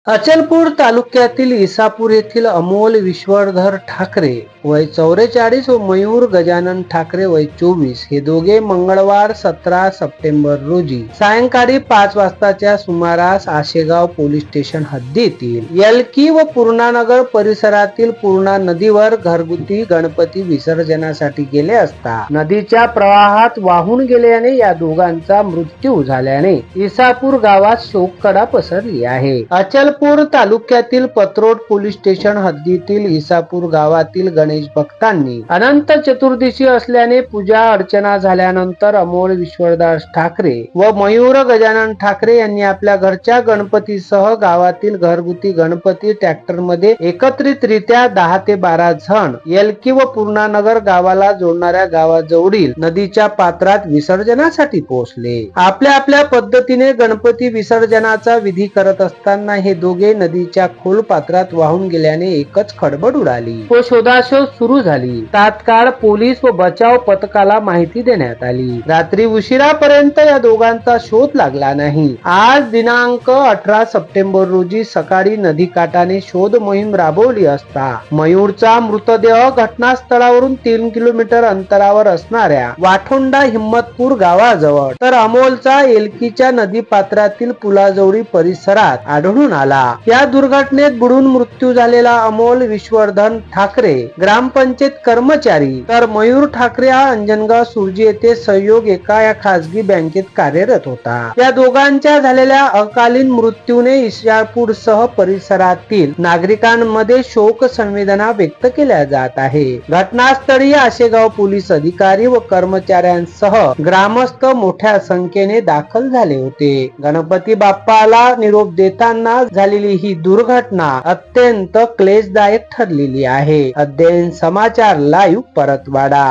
अचलपूर तालुक्यातील इसापूर येथील अमोल विश्वधर ठाकरे वय 44 व मयूर गजानन ठाकरे वय 24 हे दोघे मंगळवार 17 सप्टेंबर रोजी सायंकाळी 5 वाजताच्या सुमारास आशेगाव पोलीस स्टेशन हद्दीतील यलकी व पूर्णानगर परिसरातील पूर्णा नदीवर घरगुती गणपती विसर्जनासाठी गेले असता नदीच्या प्रवाहात वाहून गेल्याने या दोघांचा मृत्यू झाल्याने इसापूर गावात शोककळा पसरली आहे। अचलपूर तालुक्यातील पत्रोड पोलीस स्टेशन हद्दीतील इसापूर गावातील गणेश भक्तांनी अनंत चतुर्दशी असल्याने पूजा अर्चना झाल्यानंतर अमोल विश्वधर ठाकरे व मयूर गजानन ठाकरे यांनी आपल्या घरच्या गणपतीसह गावातील घरगुती गणपती ट्रॅक्टर मध्ये एकत्रितरित्या 10 ते 12 जण यलकी व पूर्णानगर गावाला जोडणाऱ्या गावाजवळील नदीच्या पात्रात विसर्जनासाठी पोहोचले। आपल्या पद्धतीने गणपती विसर्जनाचा विधी करत असताना हे दोघे नदीच्या खोल पात्रात वाहून गेल्याने एकच खडबड उडाली व शोधाशोध सुरू झाली। तात्काळ पोलीस व बचाव पथकाला माहिती देण्यात आली। रात्री उशिरापर्यंत या दोघांचा शोध लागला नाही। आज दिनांक 18 सप्टेंबर रोजी सकाळी नदीकाठाने शोध मोहीम राबवली असता मयूरचा मृतदेह घटनास्थळावरून 3 किलोमीटर अंतरावर असणाऱ्या वाठोंडा हिम्मतपूर गावाजवळ तर अमोलचा एलकीच्या नदी पात्रातील पुलाजवळी परिसरात आढळून आला। या दुर्घटनेत बुडून मृत्यू झालेला अमोल विश्वधर ठाकरे ग्रामपंचायत कर्मचारी तर मयूर ठाकरे हा अंजनगाव सुरजी येथे सहयोग एका खासगी बँकेत कार्यरत होता। या दोघांच्या झालेल्या अकालीन मृत्यूने इसापूर सह परिसरातील नागरिकांमध्ये शोक संवेदना व्यक्त केल्या जात आहे। घटनास्थळी आशेगाव पोलीस अधिकारी व कर्मचाऱ्यांसह ग्रामस्थ मोठ्या संख्येने दाखल झाले होते। गणपती बाप्पाला निरोप देताना झालेली ही दुर्घटना अत्यंत क्लेशदायक ठरलेली आहे। अध्ययन समाचार लाईव्ह परतवाडा।